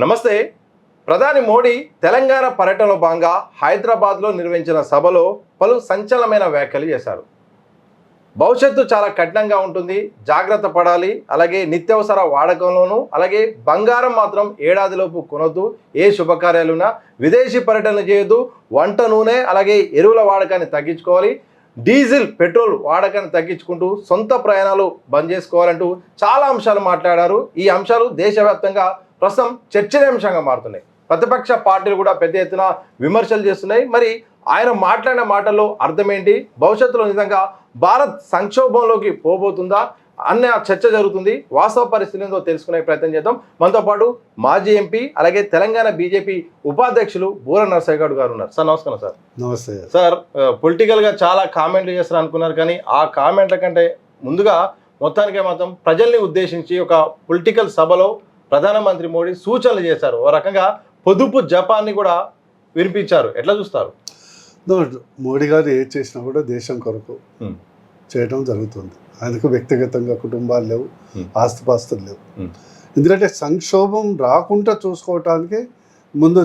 నమస్తే. ప్రధాని మోడీ తెలంగాణ పర్యటనలో భాగంగా హైదరాబాద్లో నిర్వహించిన సభలో పలు సంచలనమైన వ్యాఖ్యలు చేశారు. భవిష్యత్తు చాలా కఠినంగా ఉంటుంది, జాగ్రత్త పడాలి, అలాగే నిత్యావసర వాడకంలోనూ, అలాగే బంగారం మాత్రం ఏడాదిలోపు కొనొద్దు, ఏ శుభకార్యాలున్నా విదేశీ పర్యటనలు చేయొద్దు, వంట నూనె అలాగే ఎరువుల వాడకాన్ని తగ్గించుకోవాలి, డీజిల్ పెట్రోల్ వాడకాన్ని తగ్గించుకుంటూ సొంత ప్రయాణాలు బంద్ చేసుకోవాలంటూ చాలా అంశాలు మాట్లాడారు. ఈ అంశాలు దేశవ్యాప్తంగా ప్రస్తుతం చర్చనీయాంశంగా మారుతున్నాయి. ప్రతిపక్ష పార్టీలు కూడా పెద్ద ఎత్తున విమర్శలు చేస్తున్నాయి. మరి ఆయన మాట్లాడిన మాటల్లో అర్థం ఏంటి, భవిష్యత్తులో నిజంగా భారత్ సంక్షోభంలోకి పోబోతుందా అన్న చర్చ జరుగుతుంది. వాస్తవ పరిస్థితి ఏందో తెలుసుకునే ప్రయత్నం చేద్దాం. మనతో పాటు మాజీ ఎంపీ అలాగే తెలంగాణ బీజేపీ ఉపాధ్యక్షులు బూర నరసయ్య గౌడ్ గారు ఉన్నారు. సార్ నమస్కారం. సార్ నమస్తే సార్. పొలిటికల్గా చాలా కామెంట్లు చేస్తారు అనుకున్నారు, కానీ ఆ కామెంట్ల కంటే ముందుగా మొత్తానికే మాత్రం ప్రజల్ని ఉద్దేశించి ఒక పొలిటికల్ సభలో ప్రధానమంత్రి మోడీ సూచనలు చేశారు. ఓ రకంగా పొదుపు జపాన్ని కూడా వినిపించారు. ఎట్లా చూస్తారు? మోడీ గారు ఏది చేసినా కూడా దేశం కొరకు చేయడం జరుగుతుంది. ఆయనకు వ్యక్తిగతంగా కుటుంబాలు లేవు, ఆస్తిపాస్తులు లేవు. ఎందుకంటే సంక్షోభం రాకుండా చూసుకోవటానికి ముందు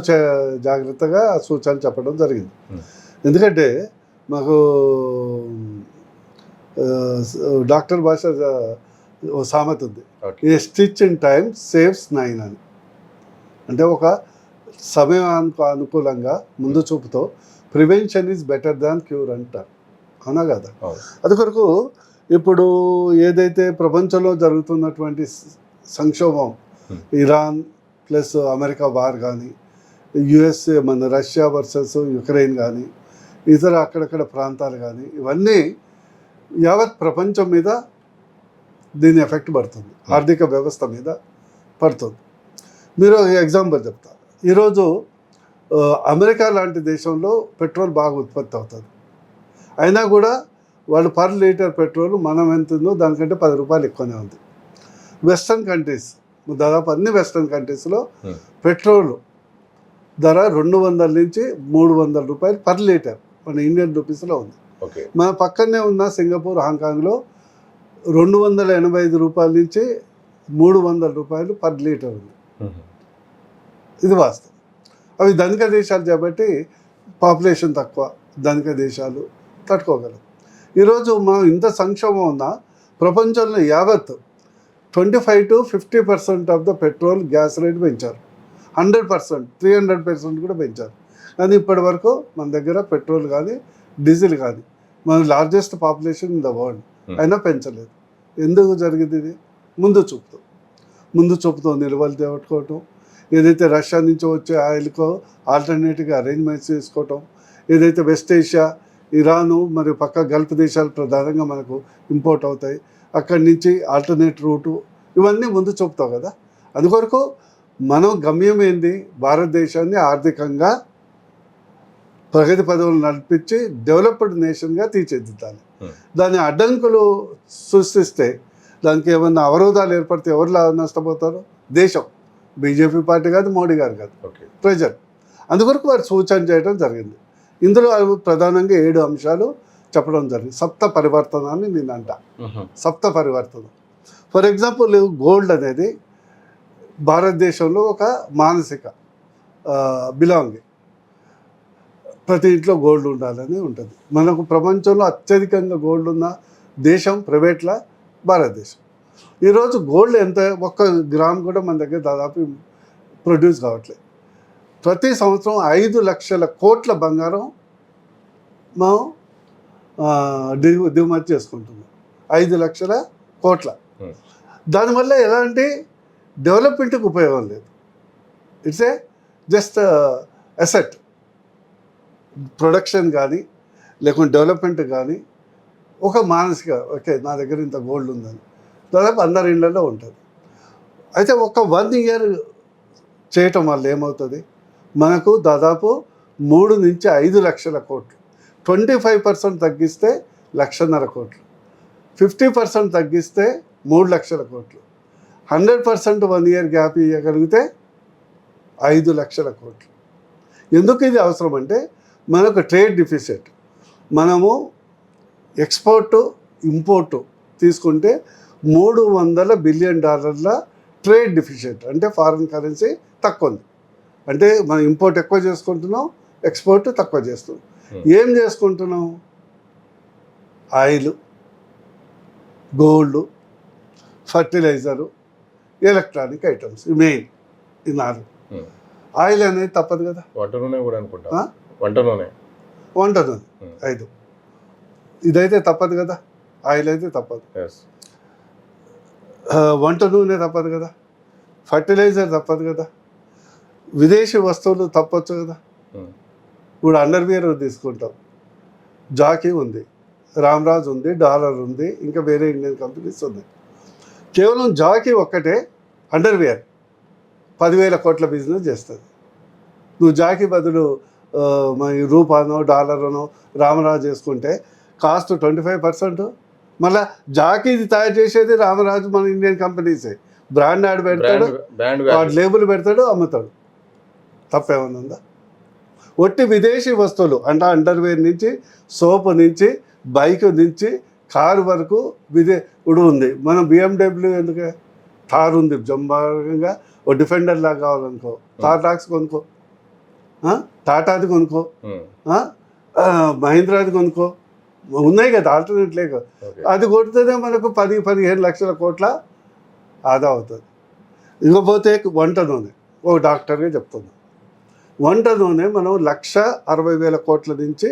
జాగ్రత్తగా సూచనలు చెప్పడం జరిగింది. ఎందుకంటే మాకు డాక్టర్ భాష ఓ సామెత ఉంది, ఏ స్టిచ్ ఇన్ టైమ్ సేవ్స్ 9 అని. అంటే ఒక సమయానికి అనుకూలంగా ముందు చూపుతో prevention is better than cure అంటారు, అవునా కదా? అది కొరకు ఇప్పుడు ఏదైతే ప్రపంచంలో జరుగుతున్నటువంటి సంక్షోభం, ఇరాన్ ప్లస్ అమెరికా వార్ కానీ, యుఎస్ఏ మన రష్యా వర్సెస్ యుక్రెయిన్ కానీ, ఇతర అక్కడక్కడ ప్రాంతాలు కానీ, ఇవన్నీ యావత్ ప్రపంచం మీద దీని ఎఫెక్ట్ పడుతుంది, ఆర్థిక వ్యవస్థ మీద పడుతుంది. మీరు ఎగ్జాంపుల్ చెప్తారు. ఈరోజు అమెరికా లాంటి దేశంలో పెట్రోల్ బాగా ఉత్పత్తి అవుతుంది, అయినా కూడా వాళ్ళు పర్ లీటర్ పెట్రోల్ మనం ఎంత ఉందో దానికంటే 10 రూపాయలు ఎక్కువనే ఉంది. వెస్ట్రన్ కంట్రీస్, దాదాపు అన్ని వెస్ట్రన్ కంట్రీస్లో పెట్రోల్ ధర 200 నుంచి 300 రూపాయలు పర్ లీటర్ మన ఇండియన్ రూపీస్లో ఉంది. మన పక్కనే ఉన్న సింగపూర్, హాంకాంగ్లో 285 రూపాయల నుంచి 300 రూపాయలు పర్ లీటర్ ఉంది. ఇది వాస్తవం. అవి ధనిక దేశాలు కాబట్టి పాపులేషన్ తక్కువ, ధనిక దేశాలు తట్టుకోగలవు. ఈరోజు మనం ఇంత సంక్షోభం ఉన్నా ప్రపంచంలో యావత్ 25 to 50% of the petrol gas rate పెంచారు. 100%, 300% కూడా పెంచారు. కానీ ఇప్పటి వరకు మన దగ్గర పెట్రోల్ కానీ డీజిల్ కానీ, మన largest population in the world, అయినా పెంచలేదు. ఎందుకు జరిగింది? ఇది ముందు చూపుతో నిల్వలు తేవట్టుకోవటం, ఏదైతే రష్యా నుంచి వచ్చే ఆయిల్కో ఆల్టర్నేటివ్గా అరేంజ్మెంట్స్ చేసుకోవటం, ఏదైతే వెస్ట్ ఏషియా, ఇరాను మరియు పక్క గల్ఫ్ దేశాలు ప్రధానంగా మనకు ఇంపోర్ట్ అవుతాయి, అక్కడి నుంచి ఆల్టర్నేట్ రూటు, ఇవన్నీ ముందు చూపుతావు కదా. అందుకొరకు మనం గమ్యం ఏంది, భారతదేశాన్ని ఆర్థికంగా ప్రగతి పదవులు నడిపించి డెవలప్డ్ నేషన్గా తీర్చిదిద్దాలి. దాని అడ్డంకులు సృష్టిస్తే, దానికి ఏమన్నా అవరోధాలు ఏర్పడితే ఎవరు నష్టపోతారు? దేశం. బీజేపీ పార్టీ కాదు, మోడీ గారు కాదు, ప్రజలు. అందుకొరకు వారు సూచన చేయడం జరిగింది. ఇందులో ప్రధానంగా 7 అంశాలు చెప్పడం జరిగింది. సప్త పరివర్తనాన్ని నేను అంట. సప్త పరివర్తనం. ఫర్ ఎగ్జాంపుల్, గోల్డ్ అనేది భారతదేశంలో ఒక మానసిక బిలాంగింగ్. ప్రతి ఇంట్లో గోల్డ్ ఉండాలని ఉంటుంది. మనకు ప్రపంచంలో అత్యధికంగా గోల్డ్ ఉన్న దేశం ప్రైవేట్లా భారతదేశం. ఈరోజు గోల్డ్ ఎంత, 1 గ్రామ్ కూడా మన దగ్గర దాదాపు ప్రొడ్యూస్ కావట్లేదు. ప్రతి సంవత్సరం 5 లక్షల కోట్ల బంగారం మనం దిగుమతి చేసుకుంటున్నాం. 5 లక్షల కోట్ల. దానివల్ల ఎలాంటి డెవలప్మెంట్కి ఉపయోగం లేదు. It's a just asset. Production కానీ లేకుంటే డెవలప్మెంట్ కానీ ఒక మానసిక, ఓకే నా దగ్గర ఇంత గోల్డ్ ఉందని దాదాపు అందరి ఇళ్లలో ఉంటుంది. అయితే ఒక 1 year చేయటం వల్ల ఏమవుతుంది, మనకు దాదాపు 3 నుంచి 5 లక్షల కోట్లు. 25% తగ్గిస్తే 1.5 కోట్లు, 50% తగ్గిస్తే 3 లక్షల కోట్లు, 100% 1 year గ్యాప్ ఇవ్వగలిగితే 5 లక్షల కోట్లు. ఎందుకు ఇది అవసరం అంటే, మనకు ట్రేడ్ డిఫిసిట్, మనము ఎక్స్పోర్టు ఇంపోర్టు తీసుకుంటే $300 బిలియన్ ట్రేడ్ డిఫిసిట్, అంటే ఫారిన్ కరెన్సీ తక్కువ ఉంది. అంటే మనం ఇంపోర్ట్ ఎక్కువ చేసుకుంటున్నాం, ఎక్స్పోర్ట్ తక్కువ చేస్తున్నాం. ఏం చేసుకుంటున్నాం? Oil, gold, fertiliser, electronic items main ఈ 4. ఆయిల్ అనేది తప్పదు కదా, వంట నూనె కూడా అనుకుంటా, వంట నూనె 5. ఇదైతే తప్పదు కదా, ఆయిల్ అయితే తప్పదు, వంట నూనె తప్పదు కదా, ఫర్టిలైజర్ తప్పదు కదా, విదేశీ వస్తువులు తప్పొచ్చు కదా. ఇప్పుడు అండర్వేర్ తీసుకుంటాం, జాకీ ఉంది, రామ్రాజ్ ఉంది, డాలర్ ఉంది, ఇంకా వేరే ఇండియన్ కంపెనీస్ ఉన్నాయి. కేవలం జాకీ ఒక్కటే అండర్వేర్ 10,000 కోట్ల బిజినెస్ చేస్తుంది. నువ్వు జాకీ బదులు రూపానో డాలర్నో రామరాజు చేసుకుంటే కాస్ట్ 25%. మళ్ళీ జాకీది తయారు చేసేది రామరాజు, మన ఇండియన్ కంపెనీసే. బ్రాండ్ యాడ్ పెడతాడు, వాడు లేబుల్ పెడతాడు, అమ్ముతాడు. తప్పేమన్నా ఉందా? ఒట్టి విదేశీ వస్తువులు అంటే అండర్వేర్ నుంచి, సోప్ నుంచి, బైక్ నుంచి, కారు వరకు ఇప్పుడు ఉంది. మనం BMW ఎందుకే, థార్ ఉంది జంబాగా, ఓ డిఫెండర్ లాగా కావాలనుకో టాటాక్స్ కొనుక్కో, టాటాది కొనుక్కో, మహీంద్రాది కొనుక్కో, ఉన్నాయి కదా ఆల్టర్నేట్ లేక. అది కొడితేనే మనకు 10-15 లక్షల కోట్ల ఆదా అవుతుంది. ఇకపోతే వంట నూనె, ఓ డాక్టర్గా చెప్తున్నాం, వంట నూనె మనం 1,60,000 కోట్ల నుంచి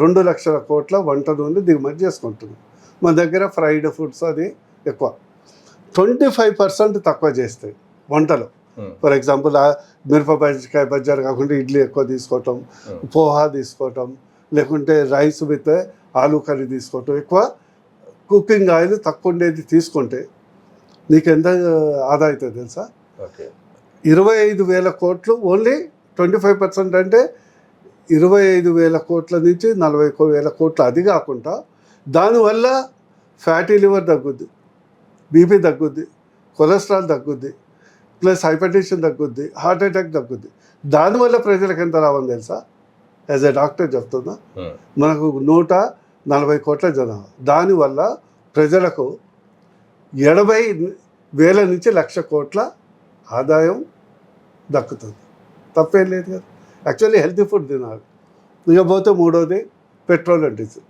2 లక్షల కోట్ల వంట నూనె దిగుమతి చేసుకుంటున్నాం. మన దగ్గర ఫ్రైడ్ ఫుడ్స్ అది ఎక్కువ. 25% తక్కువ చేస్తాయి వంటలో. ఫర్ ఎగ్జాంపుల్ మిరపకాయ బజ్జారు కాకుండా ఇడ్లీ ఎక్కువ తీసుకోవటం, పోహా తీసుకోవటం, లేకుంటే రైస్ విత్ ఆలూ కర్రీ తీసుకోవటం, ఎక్కువ కుకింగ్ ఆయిల్ తక్కువ ఉండేది తీసుకుంటే నీకు ఎంత ఆదా అవుతుంది తెలుసా? 25,000 కోట్లు ఓన్లీ 25% అంటే 25,000 కోట్ల నుంచి 40,000 కోట్లు. అది కాకుండా దానివల్ల ఫ్యాటీ లివర్ తగ్గుద్ది, బీపీ తగ్గుద్ది, కొలెస్ట్రాల్ తగ్గుద్ది, ప్లస్ హైపర్టెన్షన్ తగ్గుద్ది, హార్ట్ అటాక్ తగ్గుద్ది. దానివల్ల ప్రజలకు ఎంత లాభం తెలుసా? యాజ్ ఎ డాక్టర్ చెప్తున్నా, మనకు 140 కోట్ల జనాభా, దానివల్ల ప్రజలకు 80,000 నుంచి 1,00,000 కోట్ల ఆదాయం దక్కుతుంది. తప్పేం లేదు కదా. యాక్చువల్లీ హెల్తీ ఫుడ్ తినాలి. ఇకపోతే 3వది petrol and diesel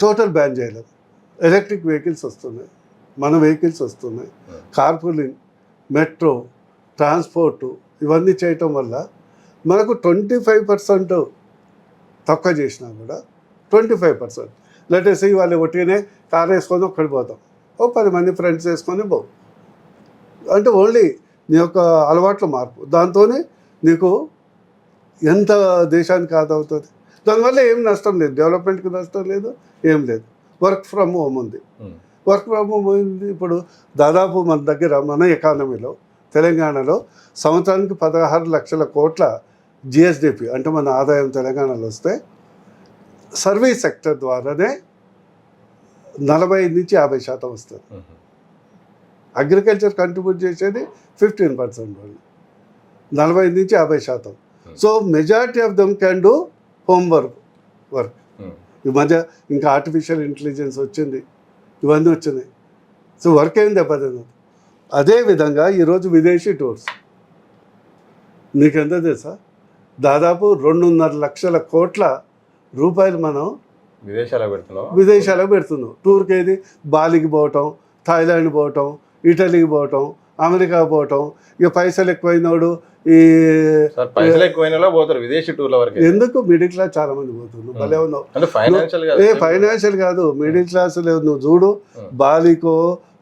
total ban చేయలేదు. ఎలక్ట్రిక్ వెహికల్స్ వస్తున్నాయి, మన వెహికల్స్ వస్తున్నాయి, కార్పూలింగ్, మెట్రో, ట్రాన్స్పోర్టు, ఇవన్నీ చేయటం వల్ల మనకు 25% తక్కువ చేసినా కూడా 25% లెటెస్ వాళ్ళు ఒట్టినే కార్ వేసుకొని ఒక్కడి పోతాం, ఓ 10 మంది ఫ్రెండ్స్ వేసుకొని పోవు. అంటే ఓన్లీ నీ యొక్క అలవాట్ల మార్పు, దాంతోనే నీకు ఎంత దేశానికి ఆదా అవుతుంది. దానివల్ల ఏం నష్టం లేదు, డెవలప్మెంట్కి నష్టం లేదు, ఏం లేదు. వర్క్ ఫ్రమ్ హోమ్ ఉంది. వర్క్ ఫ్రమ్ హోమ్ ఉంది. ఇప్పుడు దాదాపు మన దగ్గర మన ఎకానమీలో తెలంగాణలో సంవత్సరానికి 16 లక్షల కోట్ల జిఎస్డిపి అంటే మన ఆదాయం తెలంగాణలో వస్తే సర్వీస్ సెక్టర్ ద్వారానే 45-50% వస్తుంది. అగ్రికల్చర్ కంట్రిబ్యూట్ చేసేది 15% వాళ్ళు, 45-50%. So majority of them can do home work. ఈ మధ్య ఇంకా ఆర్టిఫిషియల్ ఇంటెలిజెన్స్ వచ్చింది, ఇవన్నీ వచ్చినాయి. సో వర్క్ ఏం దెబ్బతిన్నది. అదేవిధంగా ఈరోజు విదేశీ టూర్స్ నీకెంత తెలుసా? దాదాపు 2.5 లక్షల కోట్ల రూపాయలు మనం విదేశాలకు పెడుతున్నాం. టూర్కి ఏది బాలికి పోవటం, థాయిలాండ్ పోవటం, ఇటలీకి పోవటం, అమెరికా పోవటం. ఇక పైసలు ఎక్కువైనోడు ఈ పోతారు విదేశీ టూర్ల వరకు. ఎందుకు? మిడిల్ క్లాస్ చాలా మంది పోతున్నారు. భలే ఉన్నావు. ఫైనాన్షియల్ కాదు, మిడిల్ క్లాస్ లేదు. నువ్వు చూడు, బాలికో,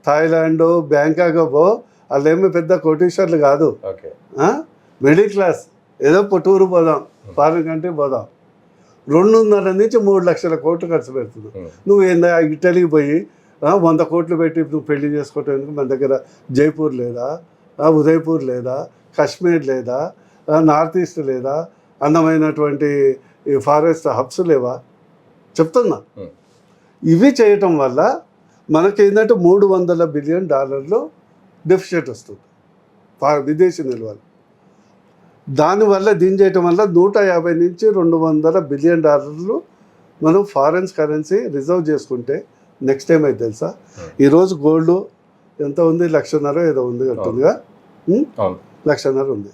థాయిలాండ్, బ్యాంకాక్ పో, వాళ్ళు ఏమి పెద్ద కోటీశ్వర్లు కాదు, మిడిల్ క్లాస్. ఏదో టూరు పోదాం, ఫారిన్ కంట్రీ పోదాం, 2.5-3 లక్షల కోట్లు ఖర్చు పెడుతున్నావు. నువ్వు ఏందా ఇటలీకి పోయి 100 కోట్లు పెట్టి నువ్వు పెళ్లి చేసుకోవటానికి మన దగ్గర జైపూర్ లేదా, ఉదయపూర్ లేదా, కాశ్మీర్ లేదా, నార్త్ ఈస్ట్ లేదా, అందమైనటువంటి ఫారెస్ట్ హబ్స్ లేవా? చెప్తున్నా. ఇవి చేయటం వల్ల మనకేంటంటే $300 బిలియన్ డెఫిసిట్ వస్తుంది విదేశీ నిల్వలు. దానివల్ల దీని చేయటం వల్ల $150-200 బిలియన్ మనం ఫారెన్ కరెన్సీ రిజర్వ్ చేసుకుంటే నెక్స్ట్ టైం అయితే తెలుసా? ఈరోజు గోల్డ్ ఎంత ఉంది? 1,50,000 ఏదో ఉంది అంటుందిగా. 1,50,000 ఉంది.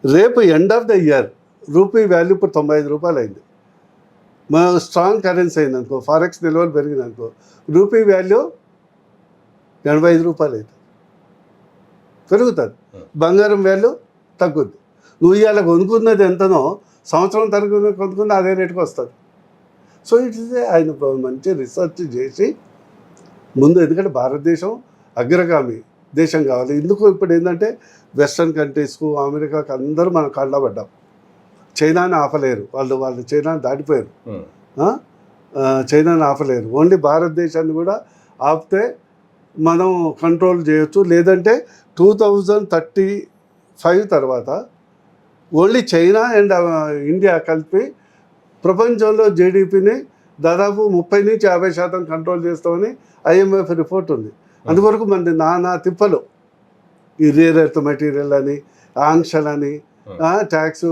రేపు end of the year rupee value ఇప్పుడు 95 రూపాయలు అయింది. మన స్ట్రాంగ్ కరెన్సీ అయింది అనుకో, ఫారెక్స్ నిల్వలు పెరిగింది అనుకో, రూపీ వాల్యూ 85 రూపాయలు అవుతుంది, పెరుగుతుంది. బంగారం వాల్యూ తగ్గుద్ది. నువ్వు ఇవాళ కొనుక్కున్నది ఎంతనో సంవత్సరం తరగతి కొనుక్కున్న అదే రేటుకి వస్తుంది. సో ఇట్ ఇస్ ఆయన మంచి రీసెర్చ్ చేసి ముందు, ఎందుకంటే భారతదేశం అగ్రగామి దేశం కావాలి. ఎందుకు ఇప్పుడు ఏంటంటే వెస్ట్రన్ కంట్రీస్కు, అమెరికాకు అందరూ మనం కళ్ళ పడ్డాం. చైనాని ఆపలేరు, వాళ్ళు చైనాని దాటిపోయారు. చైనాని ఆపలేరు. ఓన్లీ భారతదేశాన్ని కూడా ఆపితే మనం కంట్రోల్ చేయొచ్చు. లేదంటే 2035 తర్వాత ఓన్లీ చైనా అండ్ ఇండియా కలిపి ప్రపంచంలో జీడిపిని దాదాపు 30-50% కంట్రోల్ చేస్తామని IMF రిపోర్ట్ ఉంది. అందువరకు మన నానా తిప్పలు, ఈ రేర్ ఎర్త్ మెటీరియల్ అని, ఆంక్షలని, ట్యాక్స్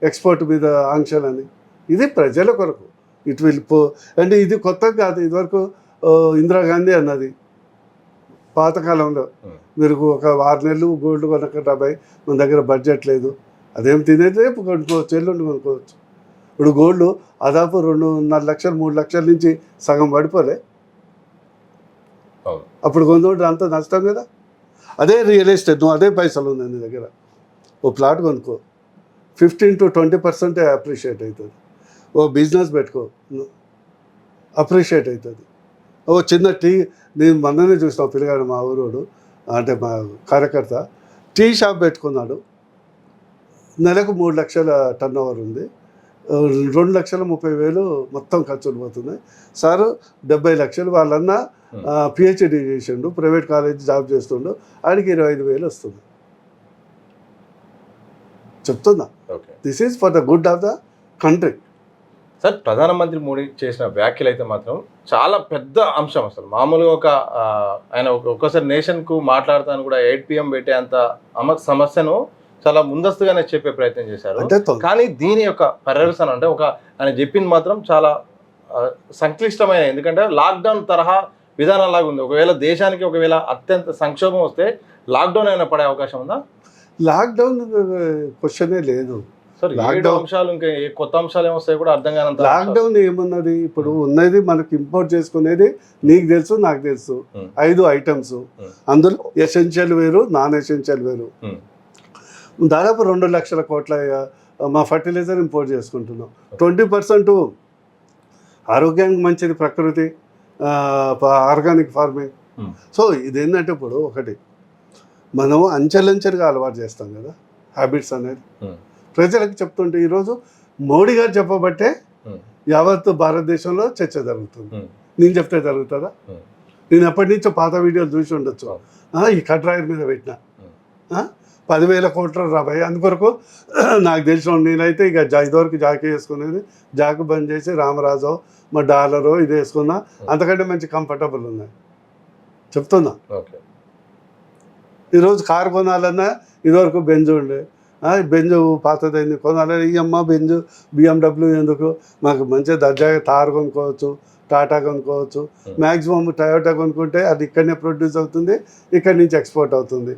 ఎక్స్పోర్ట్ మీద ఆంక్షలని, ఇది ప్రజల కొరకు. ఇట్ విల్ అంటే ఇది కొత్త కాదు. ఇదివరకు ఇందిరాగాంధీ అన్నది పాతకాలంలో, మీరు ఒక 6 నెలలు గోల్డ్ కొనక మన దగ్గర బడ్జెట్ లేదు, అదేం తినేది రేపు కొనుక్కోవచ్చు, ఎల్లుండి కొనుక్కోవచ్చు. ఇప్పుడు గోల్డ్ దాదాపు 2.5 లక్షలు 3 లక్షల నుంచి సగం పడిపోలే. అప్పుడు కొనుక్కుంటే అంత నష్టం కదా. అదే రియల్ ఎస్టేట్, నువ్వు అదే పైసలు ఉంది నీ దగ్గర, ఓ ప్లాట్ కొనుక్కో, 15-20% అప్రిషియేట్ అవుతుంది. ఓ బిజినెస్ పెట్టుకో, అప్రిషియేట్ అవుతుంది. ఓ చిన్న నేను మొన్ననే చూసిన పిల్లగాడు, మా ఊరోడు, అంటే మా కార్యకర్త టీ షాప్ పెట్టుకున్నాడు. నెలకు 3 లక్షల టర్న్ ఓవర్ ఉంది, 2,30,000 మొత్తం ఖర్చులు పోతున్నాయి. సారు 70 లక్షలు, వాళ్ళన్న PhD చేసిండు, ప్రైవేట్ కాలేజ్ జాబ్ చేస్తుండు, ఆడికి 25,000 వస్తుంది. చెప్తున్నా, this is for the good of the country. Sir, ప్రధానమంత్రి మోడీ చేసిన వ్యాఖ్యలు అయితే మాత్రం చాలా పెద్ద అంశం. అసలు మామూలుగా ఆయన ఒక్కోసారి నేషన్కు మాట్లాడతాను కూడా 8 PM పెట్టే అంత సమస్యను చాలా ముందస్తుగానే చెప్పే ప్రయత్నం చేశారు. కానీ దీని యొక్క పర్యవసనం అంటే ఆయన చెప్పింది మాత్రం చాలా సంక్లిష్టమైన, ఎందుకంటే లాక్డౌన్ తరహా విధానం లాగా ఉంది. ఒకవేళ దేశానికి అత్యంత సంక్షోభం వస్తే లాక్డౌన్ అయినా పడే అవకాశం ఉందా? లాక్డౌన్ క్వశ్చనే లేదు. సార్, 7 అంశాలు ఇంకా కొత్త అంశాలు ఏమొస్తాయి కూడా అర్థం కానంత. లాక్డౌన్ ఏమున్నది, ఇప్పుడు ఉన్నది మనకి ఇంపోర్ట్ చేసుకునేది నీకు తెలుసు, నాకు తెలుసు, 5 ఐటమ్స్. అందులో ఎసెన్షియల్ వేరు, నాన్ ఎసెన్షియల్ వేరు. దాదాపు 2 లక్షల కోట్ల మా ఫర్టిలైజర్ ఇంపోర్ట్ చేసుకుంటున్నాం. 20% ఆరోగ్యానికి మంచిది ప్రకృతి, ఆర్గానిక్ ఫార్మింగ్. సో ఇదేంటంటే ఇప్పుడు ఒకటి మనం అంచెలంచెలుగా అలవాటు చేస్తాం కదా హ్యాబిట్స్ అనేది. ప్రజలకు చెప్తుంటే ఈరోజు మోడీ గారు చెప్పబట్టే యావత్ భారతదేశంలో చర్చ జరుగుతుంది. నేను చెప్తే జరుగుతుందా? నేను ఎప్పటి నుంచో పాత వీడియోలు చూసి ఉండొచ్చు. ఈ కట్రాయర్ మీద పెట్టిన 10,000 కోట్ల రాబాయి. అందుకొరకు నాకు తెలిసిన నేనైతే ఇక ఇదివరకు జాకీ వేసుకునేది, జాకు బంద్ చేసి రామరాజు మా డాలరో ఇది వేసుకున్నా, అంతకంటే మంచి కంఫర్టబుల్ ఉన్నాయి. చెప్తున్నా, ఈరోజు కారు కొనాలన్నా ఇదివరకు బెంజ్ ఉండే, బెంజు పాతదైంది, కొనాలని అమ్మ బెంజు BMW ఎందుకు, మాకు మంచిగా దర్జాగా తార్ కొనుక్కోవచ్చు, టాటా కొనుక్కోవచ్చు. మ్యాక్సిమం టయోటా కొనుక్కుంటే అది ఇక్కడనే ప్రొడ్యూస్ అవుతుంది, ఇక్కడి నుంచి ఎక్స్పోర్ట్ అవుతుంది.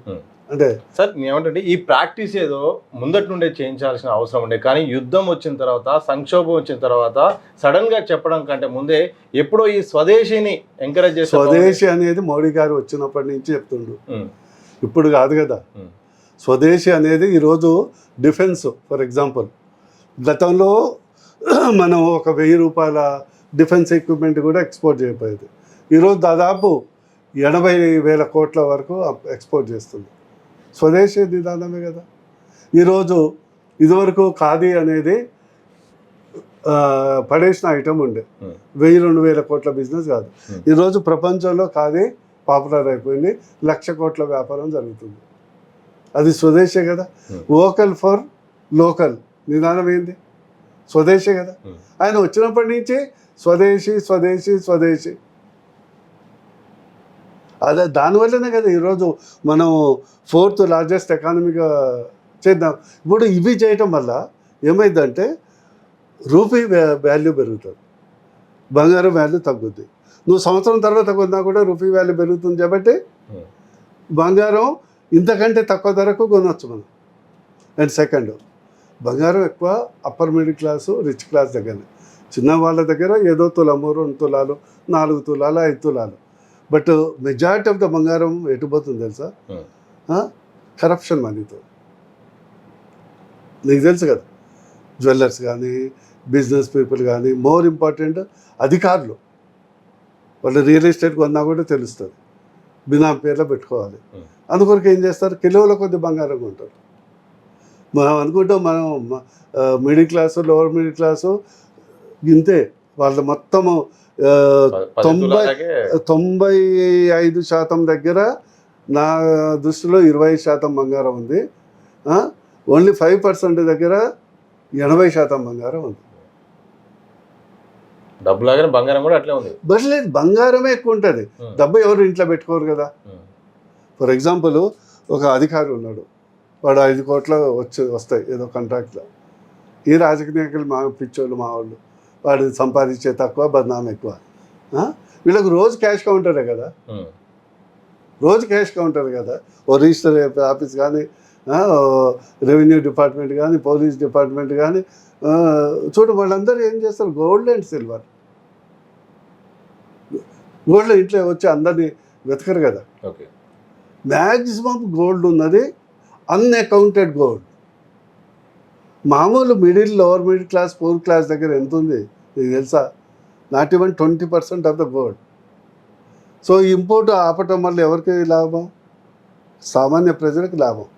అంటే సార్, ఏమంటే ఈ ప్రాక్టీస్ ఏదో ముందటి నుండే చేయించాల్సిన అవసరం ఉండే, కానీ యుద్ధం వచ్చిన తర్వాత, సంక్షోభం వచ్చిన తర్వాత సడన్ గా చెప్పడం కంటే ముందే ఎప్పుడో ఈ స్వదేశీని ఎంకరేజ్ చేసి, స్వదేశీ అనేది మోడీ గారు వచ్చినప్పటి నుంచి చెప్తుండు, ఇప్పుడు కాదు కదా. స్వదేశీ అనేది ఈరోజు డిఫెన్స్. ఫర్ ఎగ్జాంపుల్, గతంలో మనం ఒక 1,000 రూపాయల డిఫెన్స్ ఎక్విప్మెంట్ కూడా ఎక్స్పోర్ట్ చేయకపోయేది. ఈరోజు దాదాపు 80,000 కోట్ల వరకు ఎక్స్పోర్ట్ చేస్తుంది. స్వదేశీ విధానమే కదా. ఈరోజు ఇదివరకు ఖాదీ అనేది పడేసిన ఐటమ్ ఉండే, 1,000-2,000 కోట్ల బిజినెస్ కాదు. ఈరోజు ప్రపంచంలో ఖాదీ పాపులర్ అయిపోయింది, 1,00,000 కోట్ల వ్యాపారం జరుగుతుంది. అది స్వదేశీ కదా. వోకల్ ఫర్ లోకల్ నిదానం ఏంది? స్వదేశీ కదా. ఆయన వచ్చినప్పటి నుంచి స్వదేశీ స్వదేశీ స్వదేశీ, అదే దానివల్లనే కదా ఈరోజు మనం 4th లార్జెస్ట్ ఎకానమీగా చేద్దాం. ఇప్పుడు ఇవి చేయటం వల్ల ఏమైందంటే రూపీ వాల్యూ పెరుగుతుంది, బంగారం వాల్యూ తగ్గుద్ది. నువ్వు సంవత్సరం తర్వాత కొన్నా కూడా రూపీ వాల్యూ పెరుగుతుంది కాబట్టి బంగారం ఇంతకంటే తక్కువ ధరకు కొనవచ్చు మనం. అండ్ సెకండ్, బంగారం ఎక్కువ upper middle class rich class దగ్గర, చిన్న వాళ్ళ దగ్గర ఏదో తులము 2 తులాలు 4 తులాలు 5 తులాలు. బట్ మెజారిటీ ఆఫ్ ద బంగారం ఎటుపోతుంది తెలుసా? కరప్షన్ మనీతో. నీకు తెలుసు కదా, జ్యువెలర్స్ కానీ బిజినెస్ పీపుల్ కానీ, మోర్ ఇంపార్టెంట్ అధికారులు, వాళ్ళు రియల్ ఎస్టేట్ కొన్నా కూడా తెలుస్తుంది, బినామీ పేర్లో పెట్టుకోవాలి. అందుకొరకు ఏం చేస్తారు, కిలోల కొద్ది బంగారం కొంటారు. మనం అనుకుంటాం మనం middle class lower middle class ఇంతే, వాళ్ళ మొత్తము 95% దగ్గర నా దృష్టిలో 20% బంగారం ఉంది. ఓన్లీ 5% దగ్గర 80% బంగారం ఉంది. డబ్బు లాగానే బంగారం కూడా అట్లే ఉంది. బట్ లేదు, బంగారమే ఎక్కువ ఉంటుంది, డబ్బు ఎవరు ఇంట్లో పెట్టుకోరు కదా. ఫర్ ఎగ్జాంపుల్, ఒక అధికారి ఉన్నాడు, వాడు 5 కోట్ల వస్తాయి ఏదో కాంట్రాక్ట్లో. ఈ రాజకీయ నాయకులు మా పిచ్చోళ్ళు మా వాళ్ళు, వాడు సంపాదించే తక్కువ బదనామం ఎక్కువ. వీళ్ళకి రోజు క్యాష్ కౌంటరే కదా, రోజు క్యాష్ కౌంటర్ కదా. ఓ రిజిస్టర్ ఆఫీస్ కానీ, రెవెన్యూ డిపార్ట్మెంట్ కానీ, పోలీస్ డిపార్ట్మెంట్ కానీ, చూడు వాళ్ళందరూ ఏం చేస్తారు, గోల్డ్ అండ్ సిల్వర్. గోల్డ్ ఇంట్లో వచ్చి అందరినీ వెతకరు కదా. ఓకే, మ్యాక్సిమం గోల్డ్ ఉన్నది అన్అకౌంటెడ్ గోల్డ్. మామూలు middle lower middle class poor class దగ్గర ఎంత ఉంది నీకు తెలుసా? Not even 20% of the gold. So import ఆపటం వల్ల ఎవరికి లాభం? సామాన్య ప్రజలకు లాభం.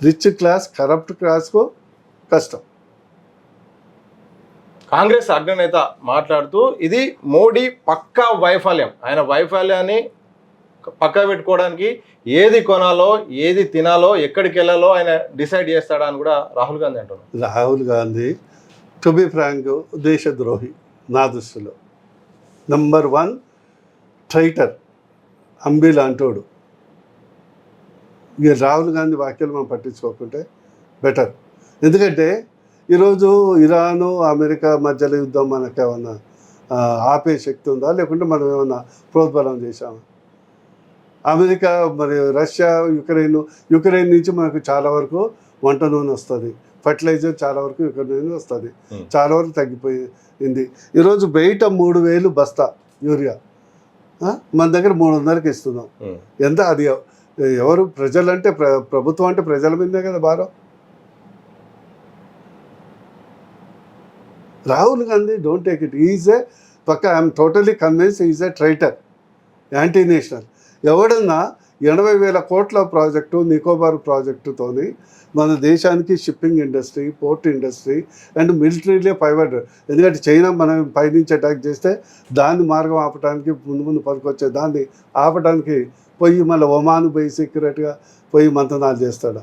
రిచ్ క్లాస్ కరప్ట్ క్లాస్కు కష్టం. కాంగ్రెస్ అగ్రనేత మాట్లాడుతూ ఇది మోడీ పక్కా వైఫల్యం, ఆయన వైఫల్యాన్ని పక్క పెట్టుకోవడానికి ఏది కొనాలో ఏది తినాలో ఎక్కడికి వెళ్ళాలో ఆయన డిసైడ్ చేస్తాడా అని కూడా రాహుల్ గాంధీ అంటున్నారు. Rahul Gandhi to be frank దేశద్రోహి నా దృష్టిలో. నంబర్ 1 ట్రైటర్, అంబి లాంటోడు. ఇక రాహుల్ గాంధీ వ్యాఖ్యలు మనం పట్టించుకోకుంటే బెటర్. ఎందుకంటే ఈరోజు ఇరాను అమెరికా మధ్యలో యుద్ధం మనకు ఏమన్నా ఆపే శక్తి ఉందా, లేకుంటే మనం ఏమన్నా ప్రోద్బలం చేశామా? అమెరికా మరి రష్యా యుక్రెయిన్ నుంచి మనకు చాలా వరకు వంట నూనె వస్తుంది, ఫర్టిలైజర్ చాలా వరకు యుక్రెయిన్ వస్తుంది, చాలా వరకు తగ్గిపోయింది. ఈరోజు బయట 3,000 బస్తా యూరియా, మన దగ్గర 300కి ఇస్తున్నాం. ఎంత అది? ఎవరు? ప్రజలంటే ప్రభుత్వం అంటే ప్రజల మీదే కదా భారం. Rahul Gandhi don't take it, is a పక్క I'm totally convince is a traitor, anti national. ఎవడన్నా 80,000 కోట్ల ప్రాజెక్టు నికోబార్ ప్రాజెక్టుతోని మన దేశానికి shipping industry, port industry and మిలిటరీలే పైబడ్డారు. ఎందుకంటే చైనా మనం పైనుంచి అటాక్ చేస్తే దాన్ని మార్గం ఆపడానికి ముందు పనికొచ్చే దాన్ని ఆపడానికి పోయి మళ్ళీ ఒమాన్ పోయి సీక్రెట్గా పోయి మంతనాలు చేస్తాడు,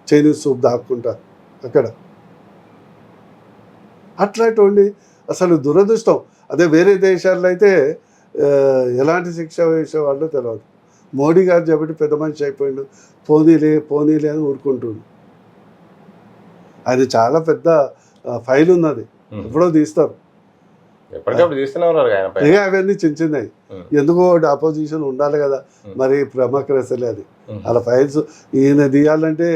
చైనీస్ సూప్ దాక్కుంటా అక్కడ. అట్లాంటి అసలు దురదృష్టం. అదే వేరే దేశాల్లో అయితే ఎలాంటి శిక్ష వేసేవాళ్ళు తెలియదు. మోడీ గారు చెప్పి పెద్ద మనిషి అయిపోయిండు, పోనీలే అని ఊరుకుంటుండు. అది చాలా పెద్ద ఫైల్ ఉన్నది, ఎప్పుడో తీస్తారు. ఇక అవన్నీ చిన్నవి. ఎందుకో అపోజిషన్ ఉండాలి కదా, మరి డెమోక్రసీలే అది. అలా ఫైల్స్ ఈయన తీయాలంటే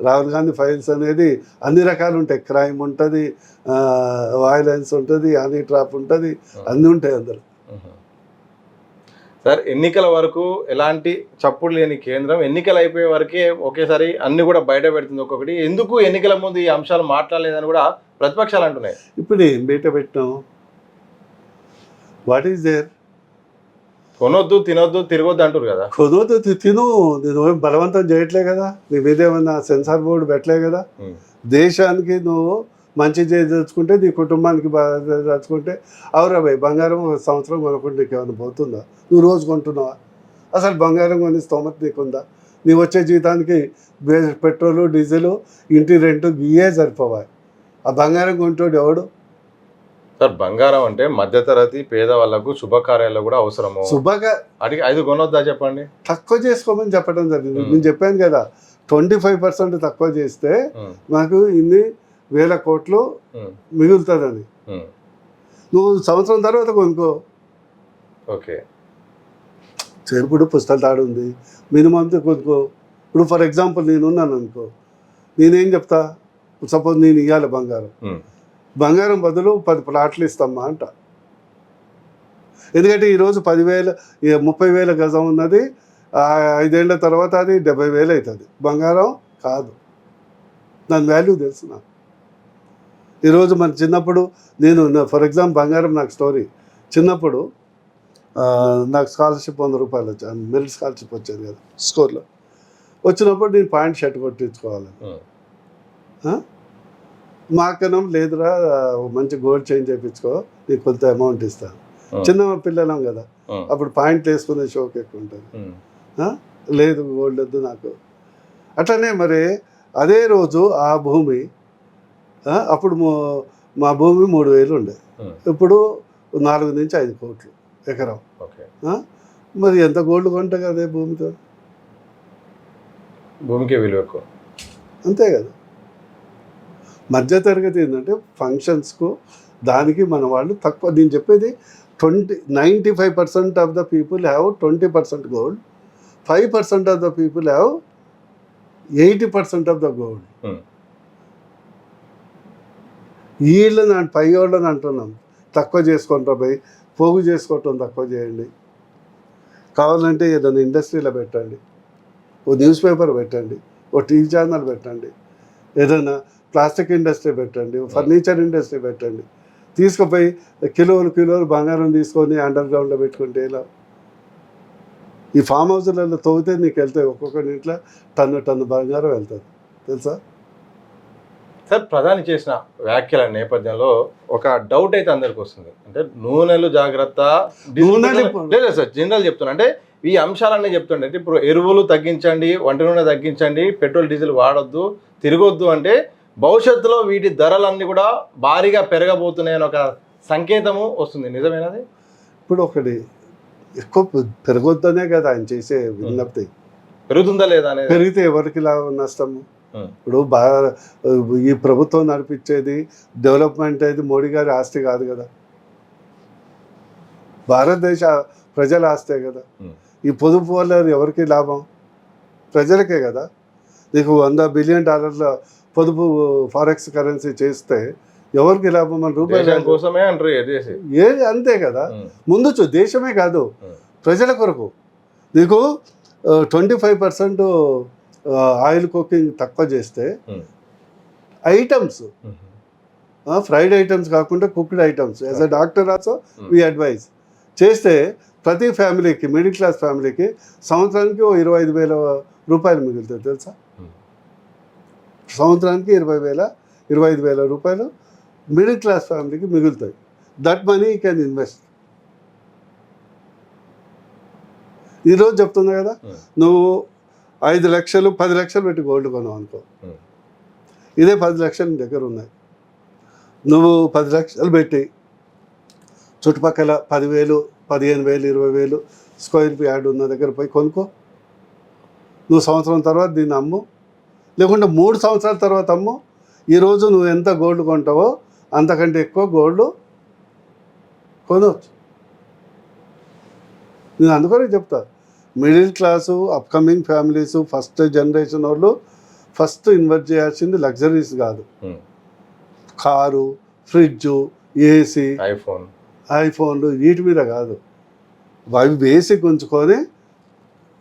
రాహుల్ గాంధీ ఫైల్స్ అనేది అన్ని రకాలు ఉంటాయి. క్రైమ్ ఉంటుంది, వైలెన్స్ ఉంటుంది, హనీ ట్రాప్ ఉంటుంది, అన్నీ ఉంటాయి అందరు. సార్, ఎన్నికల వరకు ఎలాంటి చప్పుడు లేని కేంద్రం ఎన్నికలు అయిపోయే వరకే ఒకేసారి అన్ని కూడా బయట పెడుతుంది. ఒక్కొక్కటి ఎందుకు ఎన్నికల ముందు ఈ అంశాలు మాట్లాడలేదని కూడా ప్రతిపక్షాలు అంటున్నాయి. ఇప్పుడు ఏం బయట పెట్టినాం? What is there? కొనొద్దు, తినొద్దు, తిరగొద్దు అంటారు కదా. కొనొద్దు, తిను. నేను బలవంతం చేయట్లే కదా, నీ మీద ఏమన్నా సెన్సార్ బోర్డు పెట్టలే కదా. దేశానికి నువ్వు మంచి చేయదలుచుకుంటే, నీ కుటుంబానికి బాగా దలుచుకుంటే, అవురా భయ్ బంగారం 1 సంవత్సరం కొనుక్కుంటే నీకు ఏమైనా పోతుందా? నువ్వు రోజు కొంటున్నావా? అసలు బంగారం కొని స్తోమత నీకుందా? నీ వచ్చే జీతానికి పెట్రోలు, డీజిలు, ఇంటి రెంటు ఇవే సరిపోవాలి. ఆ బంగారం కొంటాడు ఎవడు? సార్, బంగారం అంటే మధ్యతరగతి పేద వాళ్ళకు శుభకార్యాల్లో కూడా అవసరము. అడిగి 5 కొనొద్దా చెప్పండి? తక్కువ చేసుకోమని చెప్పడం జరిగింది. నేను చెప్పాను కదా, 25% తక్కువ చేస్తే మాకు ఇన్ని 1,000 కోట్లు మిగులుతుందని. నువ్వు సంవత్సరం తర్వాత కొనుక్కో. ఓకే, చెరుపుడు పుస్తల తాడు ఉంది, మినిమంతో కొనుక్కో. ఇప్పుడు ఫర్ ఎగ్జాంపుల్ నేనున్నాను అనుకో, నేనేం చెప్తా, సపోజ్ నేను ఇవ్వాలి బంగారం బదులు 10 ప్లాట్లు ఇస్తామా అంట. ఎందుకంటే ఈరోజు 30,000 గజం ఉన్నది, 5 ఏళ్ల తర్వాత అది 70,000 అవుతుంది. బంగారం కాదు, దాని వాల్యూ తెలుసు నాకు. ఈరోజు మన చిన్నప్పుడు నేను ఫర్ ఎగ్జాంపుల్ బంగారం నాకు స్టోరీ. చిన్నప్పుడు నాకు స్కాలర్షిప్ 100 రూపాయలు వచ్చాను, మెరిట్ స్కాలర్షిప్ వచ్చేది కదా స్కోర్లో. వచ్చినప్పుడు నేను ప్యాంట్ షర్ట్ కొట్టించుకోవాలి. మాకనం లేదురా, మంచి గోల్డ్ చైన్ చేయించుకో, నీకు కొంత అమౌంట్ ఇస్తాను. చిన్న పిల్లలం కదా, అప్పుడు పాయింట్లు వేసుకునే షోక్ ఎక్కువ ఉంటుంది. లేదు గోల్డ్ వద్దు నాకు. అట్లనే మరి అదే రోజు ఆ భూమి, అప్పుడు మా భూమి 3,000 ఉండే, ఇప్పుడు 4 నుంచి 5 కోట్లు ఎకరం. మరి ఎంత గోల్డ్ కొంటా కదా భూమితో, భూమికి విలువ ఎక్కువ. అంతే కదా. మధ్యతరగతి ఏంటంటే ఫంక్షన్స్కు దానికి మన వాళ్ళు తక్కువ. నేను చెప్పేది 95% of the people have 20% gold, 5% of the people have 80% of the gold. వీళ్ళని పై వాళ్ళని అంటున్నాం తక్కువ చేసుకుంటాం, పోయి పోగు చేసుకోవటం తక్కువ చేయండి. కావాలంటే ఏదైనా ఇండస్ట్రీలో పెట్టండి, ఓ న్యూస్ పేపర్ పెట్టండి, ఓ టీవీ ఛానల్ పెట్టండి, ఏదైనా ప్లాస్టిక్ ఇండస్ట్రీ పెట్టండి, ఫర్నిచర్ ఇండస్ట్రీ పెట్టండి. తీసుకుపోయి కిలోలు బంగారం తీసుకొని అండర్ గ్రౌండ్లో పెట్టుకుంటే ఇలా ఈ ఫామ్ హౌస్లలో తవ్వితే నీకు వెళ్తాయి, ఒక్కొక్కరి ఇంట్లో టన్ను బంగారం వెళ్తుంది తెలుసా. సార్, ప్రధాని చేసిన వ్యాఖ్యల నేపథ్యంలో ఒక డౌట్ అయితే అందరికి వస్తుంది. అంటే నూనెలు జాగ్రత్త, లేదు సార్ జనరల్ చెప్తున్నా, అంటే ఈ అంశాలన్నీ చెప్తుండే, అంటే ఇప్పుడు ఎరువులు తగ్గించండి, వంట నూనె తగ్గించండి, పెట్రోల్ డీజిల్ వాడొద్దు, తిరగొద్దు, అంటే భవిష్యత్తులో వీటి ధరలన్నీ కూడా భారీగా పెరగబోతున్నాయని ఒక సంకేతము వస్తుంది. నిజమేనది? ఇప్పుడు ఒకటి ఎక్కువ పెరగొద్దనే కదా ఆయన చేసే విజ్ఞప్తి. పెరుగుతుందా లేదా అనేది, పెరిగితే ఎవరికి నష్టము? ఇప్పుడు ఈ ప్రభుత్వం నడిపించేది డెవలప్మెంట్ అనేది మోడీ గారి ఆస్తి కాదు కదా, భారతదేశ ప్రజల ఆస్తే కదా. ఈ పొదుపు వల్ల ఎవరికి లాభం? ప్రజలకే కదా. నీకు $100 బిలియన్ పొదుపు ఫారెక్స్ కరెన్సీ చేస్తే ఎవరికి లాభం? మన రూపాయల కోసమే అంటారు ఏది, అంతే కదా. ముందు దేశమే కాదు, ప్రజల కొరకు. నీకు 25% ఆయిల్ కుకింగ్ తక్కువ చేస్తే ఐటమ్స్, ఫ్రైడ్ ఐటమ్స్ కాకుండా cooked items, as a doctor also we advise చేస్తే ప్రతి ఫ్యామిలీకి, మిడిల్ క్లాస్ ఫ్యామిలీకి సంవత్సరానికి 25,000 రూపాయలు మిగులుతాయి తెలుసా. సంవత్సరానికి 25,000 రూపాయలు మిడిల్ క్లాస్ ఫ్యామిలీకి మిగులుతాయి. That money you can invest. ఈరోజు చెప్తున్నా కదా, నువ్వు 5 లక్షలు 10 లక్షలు పెట్టి గోల్డ్ కొన్నావు అనుకో, ఇదే 10 లక్షలు నీ దగ్గర ఉన్నాయి. నువ్వు 10 లక్షలు పెట్టి చుట్టుపక్కల 10,000, 15,000, 20,000 స్క్వేర్ యార్డ్ ఉన్న దగ్గర పోయి కొనుక్కో. నువ్వు సంవత్సరం తర్వాత దీన్ని అమ్ము, లేకుంటే 3 సంవత్సరాల తర్వాత అమ్ము. ఈరోజు నువ్వు ఎంత గోల్డ్ కొంటావో అంతకంటే ఎక్కువ గోల్డ్ కొనవచ్చు. నేను అందుకనే చెప్తా, middle class, upcoming families, first generation వాళ్ళు ఫస్ట్ ఇన్వెస్ట్ చేయాల్సింది లగ్జరీస్ కాదు, కారు, ఫ్రిడ్జు, ఏసీ, ఐఫోన్లు వీటి మీద కాదు. అవి బేసిక్ ఉంచుకొని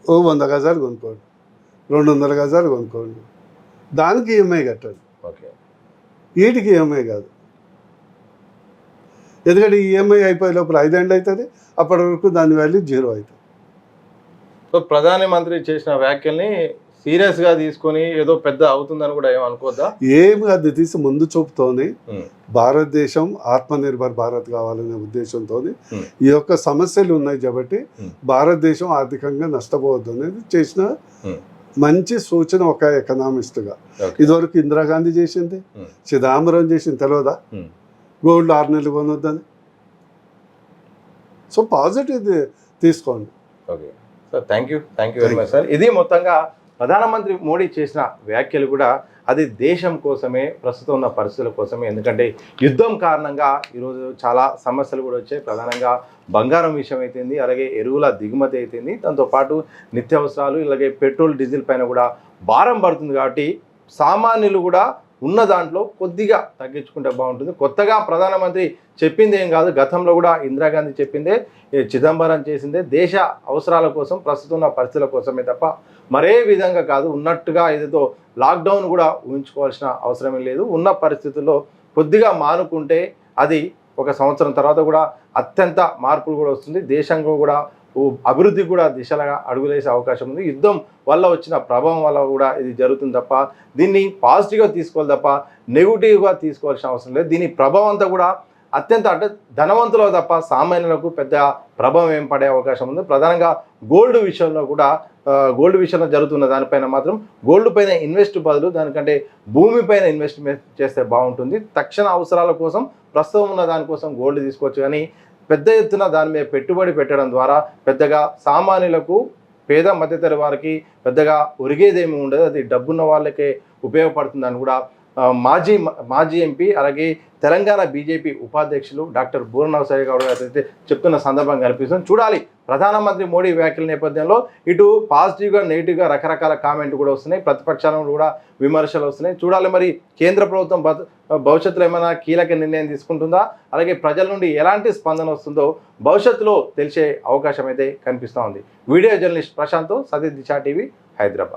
ఓ 100 గజాలు కొనుక్కోండి, 200 గజాలు కొనుక్కోండి, దానికి ఈఎంఐ కట్టండి. వీటికి ఈఎంఐ కాదు. ఎందుకంటే ఈఎంఐ అయిపోయే లోపల 5 ఏళ్ళు అవుతుంది, అప్పటి వరకు దాని వాల్యూ 0 అవుతుంది. సో ప్రధానమంత్రి చేసిన వ్యాఖ్యల్ని సీరియస్గా తీసుకొని ఏదో పెద్ద అవుతుందని కూడా ఏమనుకోద్దా? ఏమి అది తీసి ముందు చూపుతోని భారతదేశం ఆత్మనిర్భర్ భారత్ కావాలనే ఉద్దేశంతో ఈ యొక్క సమస్యలు ఉన్నాయి కాబట్టి భారతదేశం ఆర్థికంగా నష్టపోవద్దు అనేది చేసిన మంచి సూచన ఒక ఎకనామిస్ట్గా. ఇదివరకు ఇందిరాగాంధీ చేసింది, చిదంబరం చేసింది, తెలియదా? గోల్డ్ 6 నెలలు కొనొద్దని. సో పాజిటివ్ తీసుకోండి. Okay sir, thank you very much sir. ఇది మొత్తంగా ప్రధానమంత్రి మోడీ చేసిన వ్యాఖ్యలు కూడా అది దేశం కోసమే, ప్రస్తుతం ఉన్న పరిస్థితుల కోసమే. ఎందుకంటే యుద్ధం కారణంగా ఈరోజు చాలా సమస్యలు కూడా వచ్చాయి. ప్రధానంగా బంగారం విషయం అయితేంది, అలాగే ఎరువుల దిగుమతి అయితేంది, దాంతోపాటు నిత్యావసరాలు, ఇలాగే పెట్రోల్ డీజిల్ పైన కూడా భారం పడుతుంది. కాబట్టి సామాన్యులు కూడా ఉన్న దాంట్లో కొద్దిగా తగ్గించుకుంటే బాగుంటుంది. కొత్తగా ప్రధానమంత్రి చెప్పింది ఏం కాదు, గతంలో కూడా ఇందిరాగాంధీ చెప్పిందే, చిదంబరం చేసిందే, దేశ అవసరాల కోసం, ప్రస్తుతం ఉన్న పరిస్థితుల కోసమే తప్ప మరే విధంగా కాదు. ఉన్నట్టుగా ఏదో లాక్డౌన్ కూడా ఊహించుకోవాల్సిన అవసరమే లేదు. ఉన్న పరిస్థితుల్లో కొద్దిగా మానుకుంటే అది ఒక సంవత్సరం తర్వాత కూడా అత్యంత మార్పులు కూడా వస్తుంది. దేశంలో కూడా అభివృద్ధి కూడా దిశగా అడుగులేసే అవకాశం ఉంది. యుద్ధం వల్ల వచ్చిన ప్రభావం వల్ల కూడా ఇది జరుగుతుంది తప్ప దీన్ని పాజిటివ్గా తీసుకోవాలి తప్ప నెగిటివ్గా తీసుకోవాల్సిన అవసరం లేదు. దీని ప్రభావం అంతా కూడా అత్యంత అంటే ధనవంతులకు తప్ప సామాన్యులకు పెద్ద ప్రభావం ఏం పడే అవకాశం ఉంది. ప్రధానంగా గోల్డ్ విషయంలో కూడా గోల్డ్ విషయంలో జరుగుతున్న దానిపైన మాత్రం గోల్డ్ పైన ఇన్వెస్ట్ బదులు దానికంటే భూమిపైన ఇన్వెస్ట్మెంట్ చేస్తే బాగుంటుంది. తక్షణ అవసరాల కోసం ప్రస్తుతం ఉన్న దానికోసం గోల్డ్ తీసుకోవచ్చు, కానీ పెద్ద ఎత్తున దాని మీద పెట్టుబడి పెట్టడం ద్వారా పెద్దగా సామాన్యులకు, పేద మధ్యతర వారికి పెద్దగా ఒరిగేదేమీ ఉండదు. అది డబ్బున్న వాళ్ళకే ఉపయోగపడుతుందని కూడా మాజీ ఎంపీ అలాగే తెలంగాణ బీజేపీ ఉపాధ్యక్షులు డాక్టర్ బూర నరసయ్య గౌడ్ గారు అయితే చెప్తున్న సందర్భం కనిపిస్తుంది. చూడాలి ప్రధానమంత్రి మోడీ వ్యాఖ్యల నేపథ్యంలో ఇటు పాజిటివ్గా నెగిటివ్గా రకరకాల కామెంట్లు కూడా వస్తున్నాయి, ప్రతిపక్షాల కూడా విమర్శలు వస్తున్నాయి. చూడాలి మరి కేంద్ర ప్రభుత్వం భవిష్యత్తులో ఏమైనా కీలక నిర్ణయం తీసుకుంటుందా, అలాగే ప్రజల నుండి ఎలాంటి స్పందన వస్తుందో భవిష్యత్తులో తెలిసే అవకాశం అయితే కనిపిస్తూ ఉంది. వీడియో జర్నలిస్ట్ ప్రశాంత్, సతీష్ దిశ టీవీ, హైదరాబాద్.